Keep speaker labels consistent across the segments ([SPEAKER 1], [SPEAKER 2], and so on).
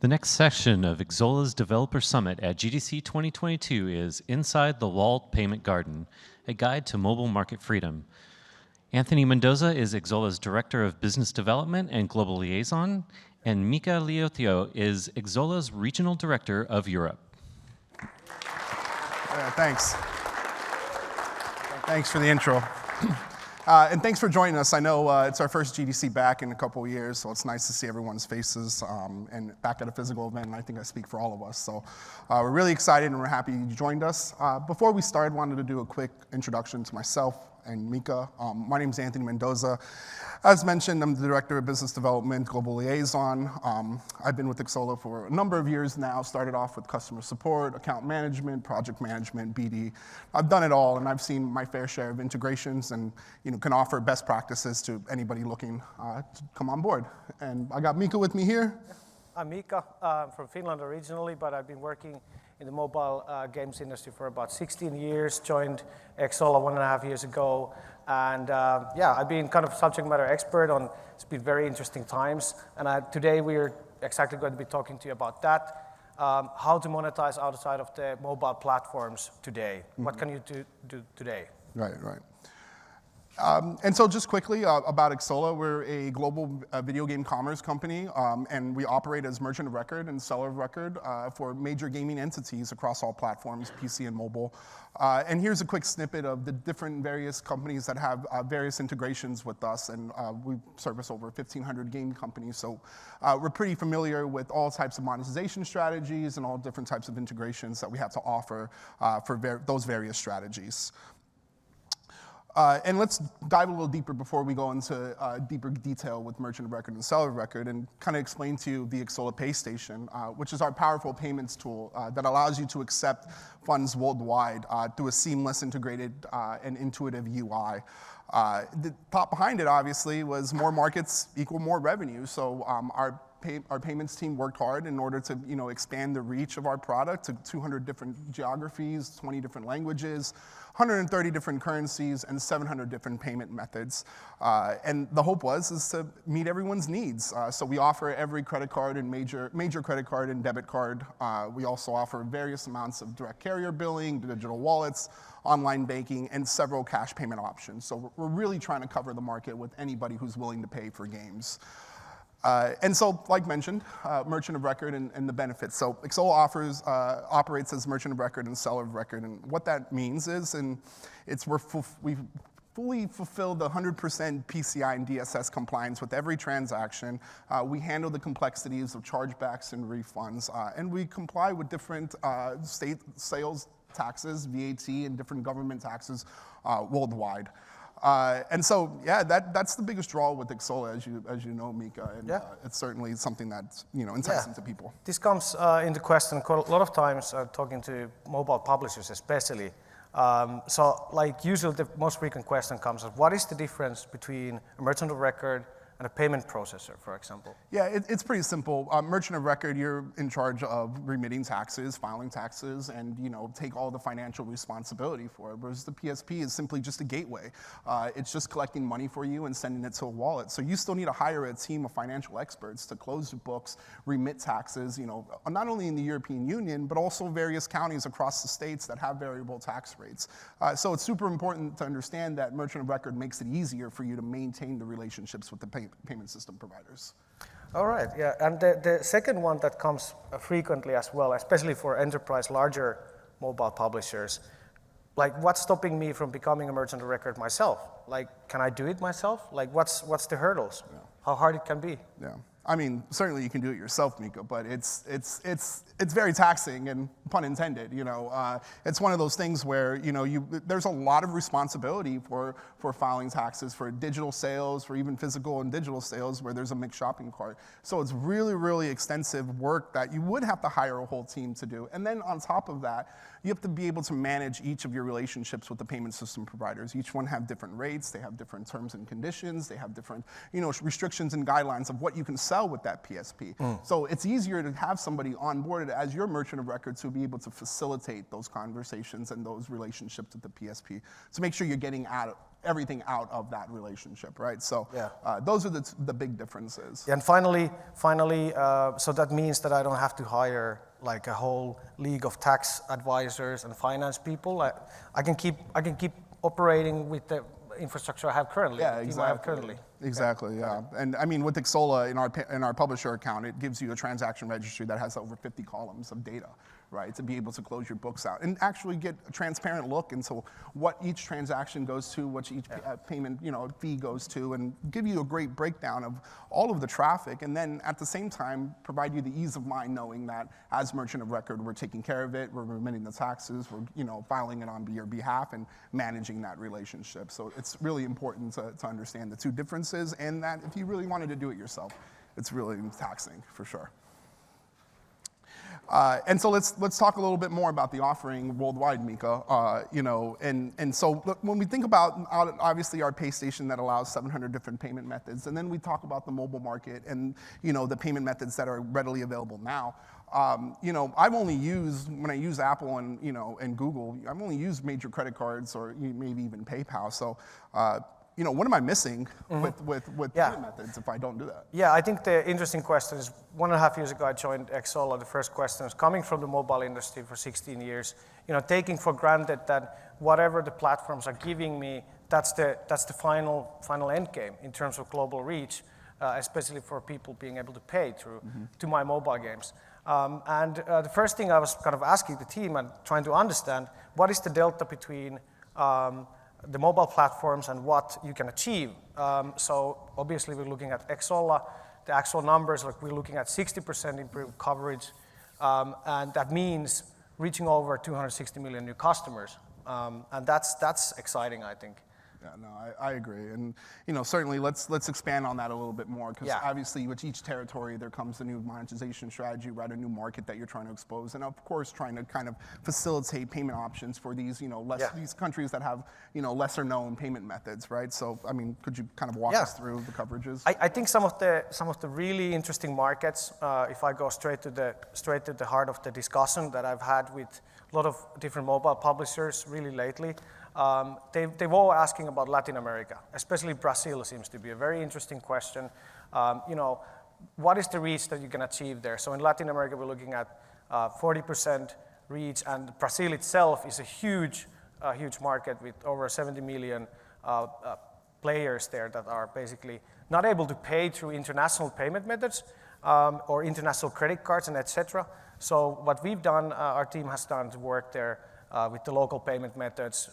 [SPEAKER 1] The next session of Xola's Developer Summit at GDC 2022 is Inside the Walled Payment Garden, a guide to mobile market freedom. Anthony Mendoza is Xola's Director of Business Development and Global Liaison, and Mika Liotio is Xola's Regional Director of Europe.
[SPEAKER 2] Thanks. Thanks for the intro. And thanks for joining us. I know it's our first GDC back in a couple of years, so it's nice to see everyone's faces and back at a physical event, and I think I speak for all of us. So we're really excited and we're happy you joined us. Before we start, I wanted to do a quick introduction to myself and Mika. My name is Anthony Mendoza. As mentioned, I'm the Director of Business Development, Global Liaison. I've been with Xola for a number of years now, started off with customer support, account management, project management, BD. I've done it all, and I've seen my fair share of integrations and can offer best practices to anybody looking to come on board. And I got Mika with me here.
[SPEAKER 3] I'm Mika, from Finland originally, but I've been working in the mobile games industry for about 16 years, joined Xola 1.5 years ago, and I've been kind of subject matter expert on, it's been very interesting times, and today we're exactly going to be talking to you about that, how to monetize outside of the mobile platforms today. Mm-hmm. What can you do today?
[SPEAKER 2] Right. And so just quickly about Xola, we're a global video game commerce company, and we operate as merchant of record and seller of record for major gaming entities across all platforms, PC and mobile. And here's a quick snippet of the different various companies that have various integrations with us, and we service over 1,500 game companies, so we're pretty familiar with all types of monetization strategies and all different types of integrations that we have to offer for those various strategies. And let's dive a little deeper before we go into deeper detail with merchant of record and seller of record, and kind of explain to you the Xola Pay station, which is our powerful payments tool that allows you to accept funds worldwide through a seamless, integrated, and intuitive UI. The thought behind it, obviously, was more markets equal more revenue. So our payments team worked hard in order to expand the reach of our product to 200 different geographies, 20 different languages, 130 different currencies, and 700 different payment methods. And the hope is to meet everyone's needs. So we offer every credit card and major credit card and debit card. We also offer various amounts of direct carrier billing, digital wallets, online banking, and several cash payment options. So we're really trying to cover the market with anybody who's willing to pay for games. And so, like mentioned, merchant of record and the benefits. So Xola operates as merchant of record and seller of record, and what that means is, we fully fulfill the 100% PCI and DSS compliance with every transaction. We handle the complexities of chargebacks and refunds, and we comply with different state sales taxes, VAT, and different government taxes worldwide. And so, that's the biggest draw with Xola, as you know, Mika, and it's certainly something that's enticing to people.
[SPEAKER 3] This comes into question a lot of times talking to mobile publishers, especially. So, like usually, the most frequent question comes of what is the difference between a merchant of record and a payment processor, for example?
[SPEAKER 2] Yeah, it's pretty simple. Merchant of record, you're in charge of remitting taxes, filing taxes, and take all the financial responsibility for it. Whereas the PSP is simply just a gateway. It's just collecting money for you and sending it to a wallet. So you still need to hire a team of financial experts to close the books, remit taxes. Not only in the European Union, but also various counties across the states that have variable tax rates. So it's super important to understand that merchant of record makes it easier for you to maintain the relationships with the payment system providers.
[SPEAKER 3] All right, yeah, and the second one that comes frequently as well, especially for enterprise, larger mobile publishers, like what's stopping me from becoming a merchant of record myself? Like, can I do it myself? Like, what's the hurdles? Yeah. How hard it can be?
[SPEAKER 2] Yeah. I mean, certainly you can do it yourself, Mika, but it's very taxing, and pun intended. It's one of those things where there's a lot of responsibility for filing taxes, for digital sales, for even physical and digital sales, where there's a mixed shopping cart. So it's really, really extensive work that you would have to hire a whole team to do. And then on top of that, you have to be able to manage each of your relationships with the payment system providers. Each one have different rates, they have different terms and conditions, they have different restrictions and guidelines of what you can sell sell with that PSP. So it's easier to have somebody onboarded as your merchant of record to be able to facilitate those conversations and those relationships with the PSP to make sure you're getting everything out of that relationship, right? So those are the big differences.
[SPEAKER 3] Yeah, and finally, so that means that I don't have to hire like a whole league of tax advisors and finance people. I can keep operating with the infrastructure I have currently.
[SPEAKER 2] Yeah,
[SPEAKER 3] the team
[SPEAKER 2] exactly.
[SPEAKER 3] I have currently.
[SPEAKER 2] Exactly, yeah. And I mean, with Xola in our publisher account, it gives you a transaction registry that has over 50 columns of data, right, to be able to close your books out and actually get a transparent look into what each transaction goes to, what each payment, fee goes to, and give you a great breakdown of all of the traffic, and then at the same time provide you the ease of mind knowing that as merchant of record, we're taking care of it, we're remitting the taxes, we're filing it on your behalf and managing that relationship. So it's really important to understand the two differences, and that if you really wanted to do it yourself, it's really taxing for sure. And so let's talk a little bit more about the offering worldwide, Mika. And so look, when we think about obviously our pay station that allows 700 different payment methods, and then we talk about the mobile market and the payment methods that are readily available now. I've only used, when I use Apple and Google, I've only used major credit cards or maybe even PayPal. So what am I missing with payment methods if I don't do that?
[SPEAKER 3] Yeah, I think the interesting question is 1.5 years ago I joined Xola. The first question is coming from the mobile industry for 16 years, taking for granted that whatever the platforms are giving me, that's the final end game in terms of global reach, especially for people being able to pay through to my mobile games. And the first thing I was kind of asking the team and trying to understand, what is the delta between the mobile platforms and what you can achieve. So obviously we're looking at Xola, the actual numbers, like we're looking at 60% improved coverage, and that means reaching over 260 million new customers. And that's exciting, I think.
[SPEAKER 2] Yeah, no, I agree. And, certainly let's expand on that a little bit more, because obviously with each territory there comes a new monetization strategy, right, a new market that you're trying to expose, and of course trying to kind of facilitate payment options for these, these countries that have, lesser known payment methods, right? So, I mean, could you kind of walk us through the coverages?
[SPEAKER 3] I think some of the really interesting markets, if I go straight to the heart of the discussion that I've had with a lot of different mobile publishers really lately, they've all asking about Latin America, especially Brazil seems to be a very interesting question. What is the reach that you can achieve there? So in Latin America, we're looking at 40% reach, and Brazil itself is a huge market with over 70 million players there that are basically not able to pay through international payment methods or international credit cards and etc. So what we've done, our team has done to work there with the local payment methods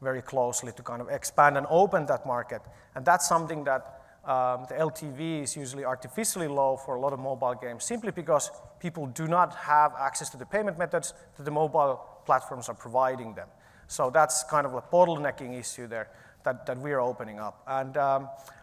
[SPEAKER 3] very closely to kind of expand and open that market. And that's something that the LTV is usually artificially low for a lot of mobile games, simply because people do not have access to the payment methods that the mobile platforms are providing them. So that's kind of a bottlenecking issue there that we're opening up. And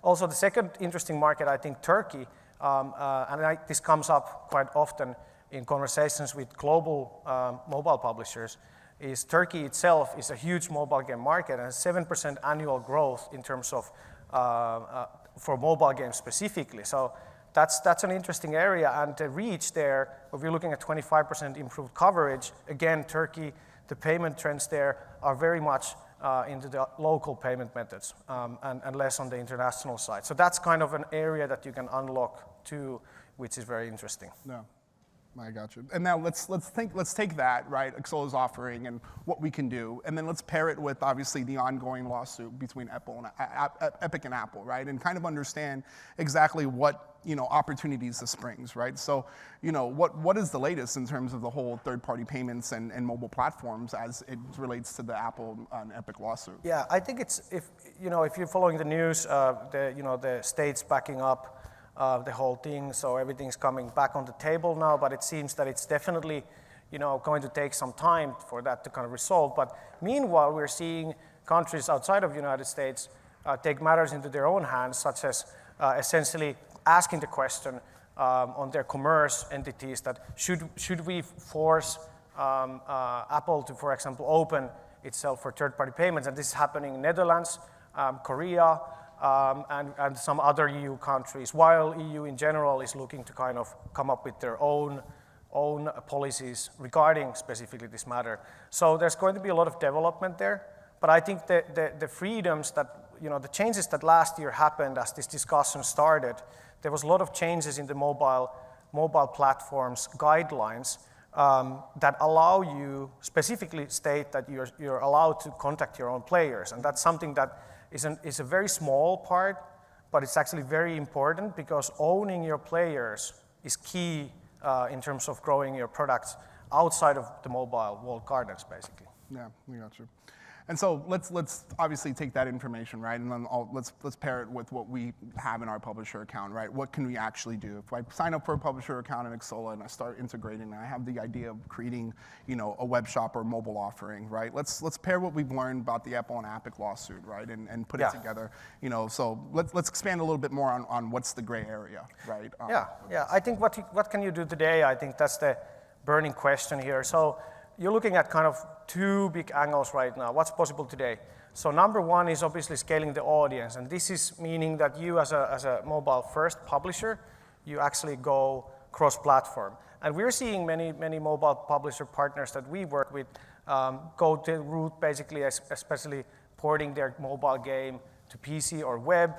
[SPEAKER 3] also the second interesting market, I think Turkey, and this comes up quite often in conversations with global mobile publishers, is Turkey itself is a huge mobile game market and 7% annual growth in terms of for mobile games specifically. So that's an interesting area, and the reach there, if you're looking at 25% improved coverage, again, Turkey, the payment trends there are very much into the local payment methods and less on the international side. So that's kind of an area that you can unlock too, which is very interesting.
[SPEAKER 2] Yeah. I got you. And now let's take that, right, Xola's offering and what we can do, and then let's pair it with obviously the ongoing lawsuit between Epic and Apple, right, and kind of understand exactly what opportunities this brings, right? So what is the latest in terms of the whole third-party payments and mobile platforms as it relates to the Apple and Epic lawsuit?
[SPEAKER 3] Yeah, I think it's if you're following the news, the states backing up the whole thing, so everything's coming back on the table now, but it seems that it's definitely, going to take some time for that to kind of resolve. But meanwhile, we're seeing countries outside of the United States take matters into their own hands, such as essentially asking the question on their commerce entities that should we force Apple to, for example, open itself for third-party payments, and this is happening in Netherlands, Korea, and some other EU countries, while EU in general is looking to kind of come up with their own policies regarding specifically this matter. So there's going to be a lot of development there, but I think the freedoms that, the changes that last year happened as this discussion started, there was a lot of changes in the mobile platforms guidelines that allow you, specifically state that you're allowed to contact your own players. And that's something that is a very small part, but it's actually very important because owning your players is key in terms of growing your products outside of the mobile walled gardens, basically.
[SPEAKER 2] Yeah, we got you. And so let's obviously take that information, right? And then let's pair it with what we have in our publisher account, right? What can we actually do? If I sign up for a publisher account in Xola and I start integrating, and I have the idea of creating, a web shop or mobile offering, right? Let's pair what we've learned about the Apple and Epic lawsuit, right? And put it together, So let's expand a little bit more on what's the gray area, right?
[SPEAKER 3] Yeah. I think what can you do today? I think that's the burning question here. So you're looking at kind of two big angles right now. What's possible today? So number one is obviously scaling the audience, and this is meaning that you as a mobile-first publisher, you actually go cross-platform. And we're seeing many mobile publisher partners that we work with go the route basically, especially porting their mobile game to PC or web,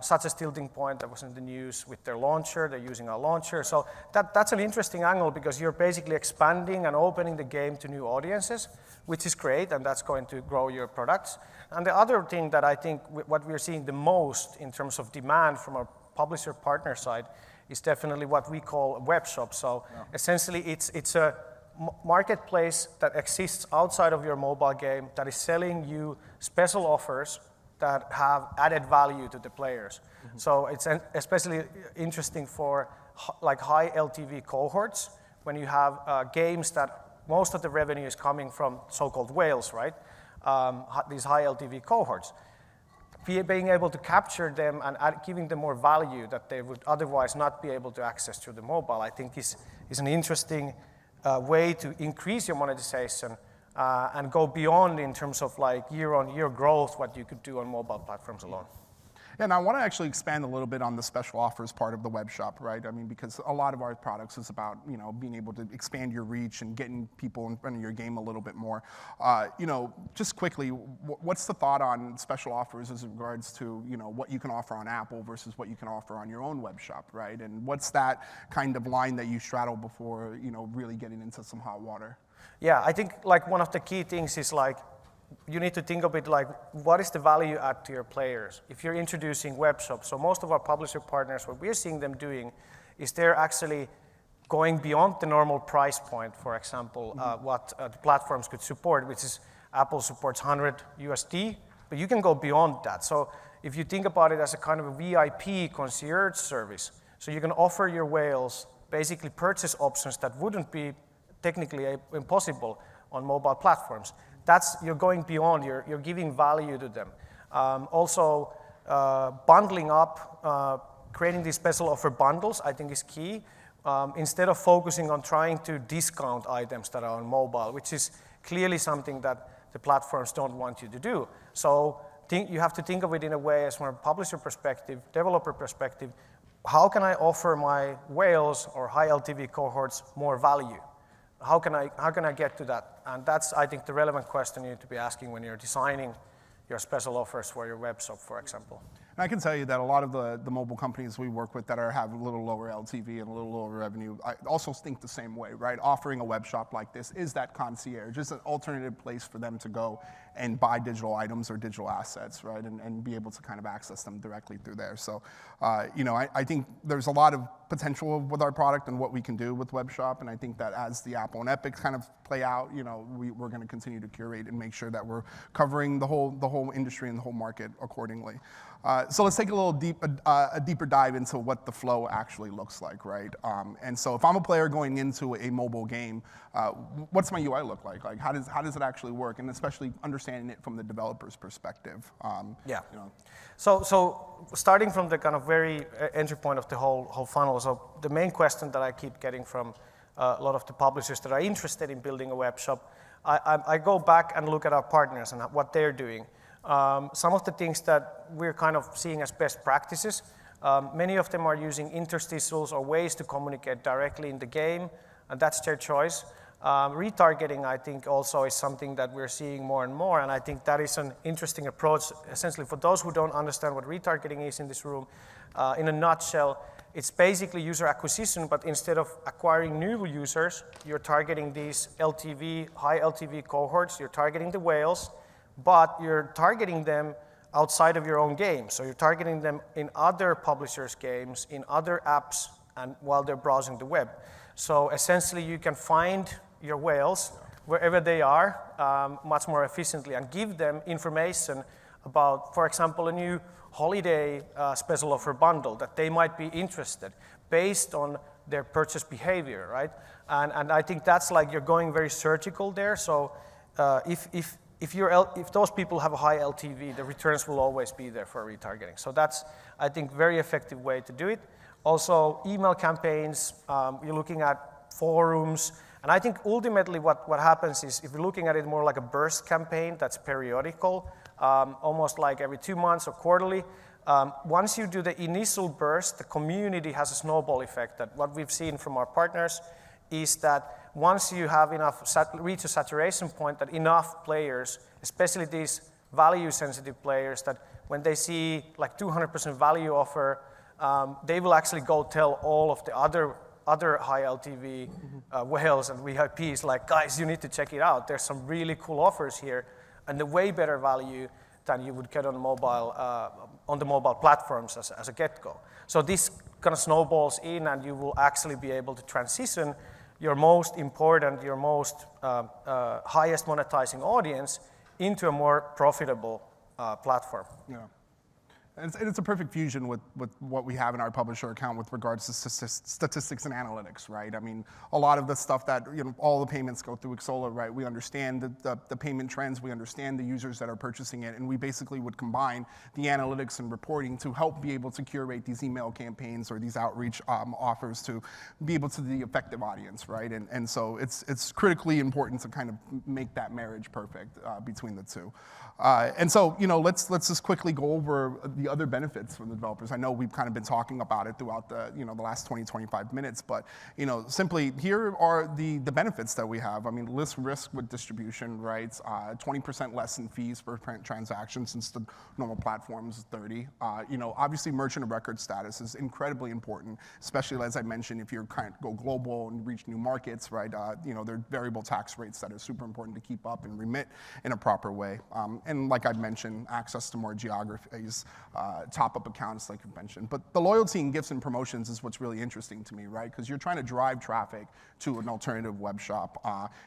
[SPEAKER 3] such as Tilting Point that was in the news with their launcher. They're using our launcher. So that's an interesting angle because you're basically expanding and opening the game to new audiences, which is great, and that's going to grow your products. And the other thing that I think what we're seeing the most in terms of demand from our publisher partner side is definitely what we call a web shop. So essentially it's a marketplace that exists outside of your mobile game that is selling you special offers that have added value to the players. Mm-hmm. So it's especially interesting for like high LTV cohorts when you have games that most of the revenue is coming from so-called whales, right? These high LTV cohorts. Being able to capture them and giving them more value that they would otherwise not be able to access through the mobile, I think is an interesting way to increase your monetization and go beyond in terms of like year-on-year growth, what you could do on mobile platforms alone.
[SPEAKER 2] And I want to actually expand a little bit on the special offers part of the web shop, right? I mean, because a lot of our products is about, being able to expand your reach and getting people in front of your game a little bit more. Just quickly, what's the thought on special offers as regards to, what you can offer on Apple versus what you can offer on your own web shop, right? And what's that kind of line that you straddle before, really getting into some hot water?
[SPEAKER 3] Yeah, I think like one of the key things is like, you need to think of it like, what is the value add to your players? If you're introducing web shops, so most of our publisher partners, what we're seeing them doing is they're actually going beyond the normal price point, for example, what the platforms could support, which is Apple supports $100 USD, but you can go beyond that. So if you think about it as a kind of a VIP concierge service, so you can offer your whales basically purchase options that wouldn't be technically impossible on mobile platforms. You're going beyond, you're giving value to them. Also, bundling up, creating these special offer bundles, I think is key. Instead of focusing on trying to discount items that are on mobile, which is clearly something that the platforms don't want you to do. So you have to think of it in a way as from a publisher perspective, developer perspective, how can I offer my whales or high LTV cohorts more value? How can I get to that? And that's, I think, the relevant question you need to be asking when you're designing your special offers for your web shop, for example.
[SPEAKER 2] And I can tell you that a lot of the mobile companies we work with that have a little lower LTV and a little lower revenue, I also think the same way, right? Offering a web shop like this is that concierge, just an alternative place for them to go and buy digital items or digital assets, right? And be able to kind of access them directly through there. So, I think there's a lot of potential with our product and what we can do with web shop. And I think that as the Apple and Epic kind of play out, we're going to continue to curate and make sure that we're covering the whole industry and the whole market accordingly. So let's take a deeper dive into what the flow actually looks like, right? And so if I'm a player going into a mobile game, what's my UI look like? Like how does it actually work? And especially understanding it from the developer's perspective.
[SPEAKER 3] So starting from the kind of very entry point of the whole funnel, so the main question that I keep getting from a lot of the publishers that are interested in building a web shop, I go back and look at our partners and what they're doing. Some of the things that we're kind of seeing as best practices, many of them are using interstitials or ways to communicate directly in the game, and that's their choice. Retargeting, I think, also is something that we're seeing more and more, and I think that is an interesting approach. Essentially, for those who don't understand what retargeting is in this room, in a nutshell, it's basically user acquisition, but instead of acquiring new users, you're targeting these LTV, high LTV cohorts, you're targeting the whales, but you're targeting them outside of your own game. So you're targeting them in other publishers' games, in other apps, and while they're browsing the web. So essentially, you can find your whales wherever they are much more efficiently and give them information about, for example, a new holiday special offer bundle that they might be interested based on their purchase behavior, right? And I think that's like you're going very surgical there. So if those people have a high LTV, the returns will always be there for retargeting. So that's, I think, very effective way to do it. Also, email campaigns, you're looking at forums, and I think ultimately what happens is if you're looking at it more like a burst campaign that's periodical, almost like every 2 months or quarterly, once you do the initial burst, the community has a snowball effect that what we've seen from our partners is that once you have reach a saturation point that enough players, especially these value-sensitive players, that when they see like 200% value offer, they will actually go tell all of the other high LTV whales and VIPs, like, guys, you need to check it out. There's some really cool offers here, and the way better value than you would get on the mobile platforms as a get-go. So this kind of snowballs in, and you will actually be able to transition your most important, your most highest monetizing audience into a more profitable platform.
[SPEAKER 2] Yeah. And it's a perfect fusion with what we have in our publisher account with regards to statistics and analytics, right? I mean, a lot of the stuff that, all the payments go through Xola, right? We understand the payment trends, we understand the users that are purchasing it, and we basically would combine the analytics and reporting to help be able to curate these email campaigns or these outreach offers to be able to the effective audience, right? And so it's critically important to kind of make that marriage perfect between the two. And so, let's just quickly go over the other benefits from the developers. I know we've kind of been talking about it throughout the last 20-25 minutes, but simply here are the benefits that we have. I mean, less risk with distribution rights, 20% less in fees per transaction since the normal platforms is 30. Obviously merchant of record status is incredibly important, especially as I mentioned, if you're kind of go global and reach new markets, right? There are variable tax rates that are super important to keep up and remit in a proper way. And like I mentioned, access to more geographies, top-up accounts, like you mentioned. But the loyalty and gifts and promotions is what's really interesting to me, right? Because you're trying to drive traffic to an alternative web shop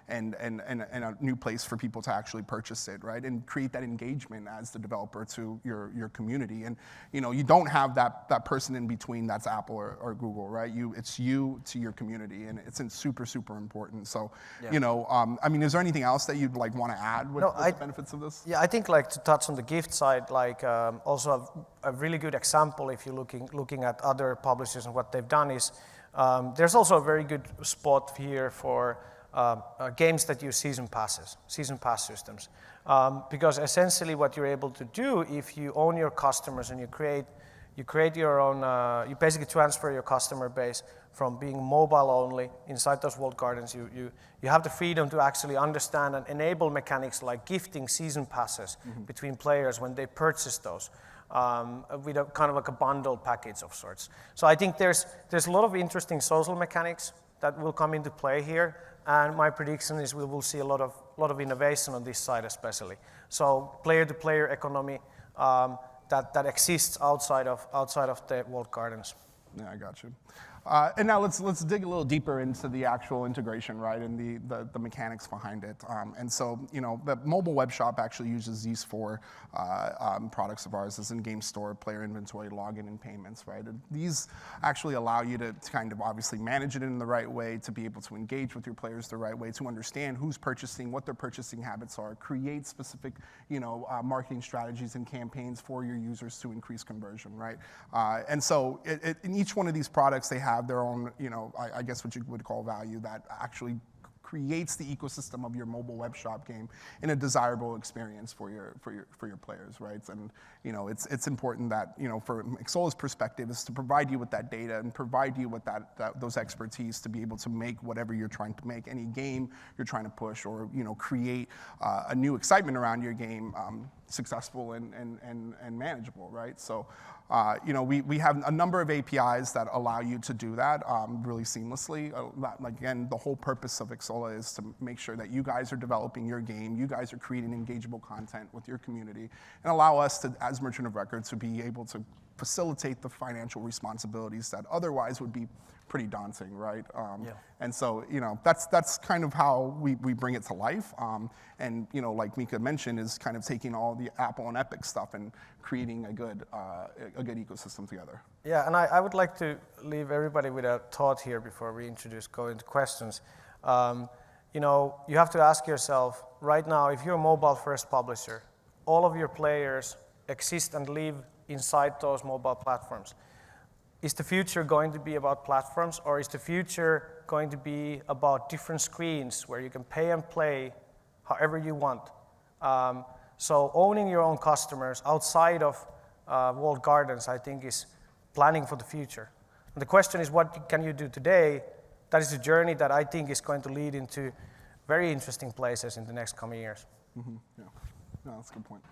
[SPEAKER 2] and a new place for people to actually purchase it, right? And create that engagement as the developer to your community. And you don't have that person in between that's Apple or Google, right? It's you to your community, and it's super, super important. So, I mean, is there anything else that you'd like want to add with the benefits of this?
[SPEAKER 3] Yeah, I think like to touch on the gift side, like also a really good example if you're looking at other publishers and what they've done is there's also a very good spot here for games that use season pass systems. Because essentially what you're able to do if you own your customers and you create your own, you basically transfer your customer base from being mobile only inside those walled gardens. You have the freedom to actually understand and enable mechanics like gifting season passes between players when they purchase those with a kind of like a bundle package of sorts. So I think there's a lot of interesting social mechanics that will come into play here, and my prediction is we will see a lot of innovation on this side especially. So player-to-player economy that exists outside of the walled gardens.
[SPEAKER 2] Yeah, I got you. And now let's dig a little deeper into the actual integration, right, and the mechanics behind it. And so, the mobile web shop actually uses these four products of ours as in-game store, player inventory, login, and payments, right? And these actually allow you to kind of obviously manage it in the right way, to be able to engage with your players the right way, to understand who's purchasing, what their purchasing habits are, create specific, marketing strategies and campaigns for your users to increase conversion, right? And so in each one of these products, they have their own, I guess what you would call value that actually creates the ecosystem of your mobile web shop game in a desirable experience for your players, right? And it's important that from Xola's perspective is to provide you with that data and provide you with those expertise to be able to make whatever you're trying to make, any game you're trying to push, or create a new excitement around your game, successful and manageable, right? So, we have a number of APIs that allow you to do that really seamlessly. Again, the whole purpose of Xola is to make sure that you guys are developing your game, you guys are creating engageable content with your community, and allow us to, as merchant of record, to be able to facilitate the financial responsibilities that otherwise would be pretty daunting, right? And so, that's kind of how we bring it to life. And like Mika mentioned, is kind of taking all the Apple and Epic stuff and creating a good ecosystem together.
[SPEAKER 3] Yeah, and I would like to leave everybody with a thought here before we go into questions. You have to ask yourself right now, if you're a mobile-first publisher, all of your players exist and live inside those mobile platforms. Is the future going to be about platforms, or is the future going to be about different screens where you can pay and play however you want? So owning your own customers outside of walled gardens, I think, is planning for the future. And the question is, what can you do today? That is a journey that I think is going to lead into very interesting places in the next coming years.
[SPEAKER 2] Yeah, no, that's a good point.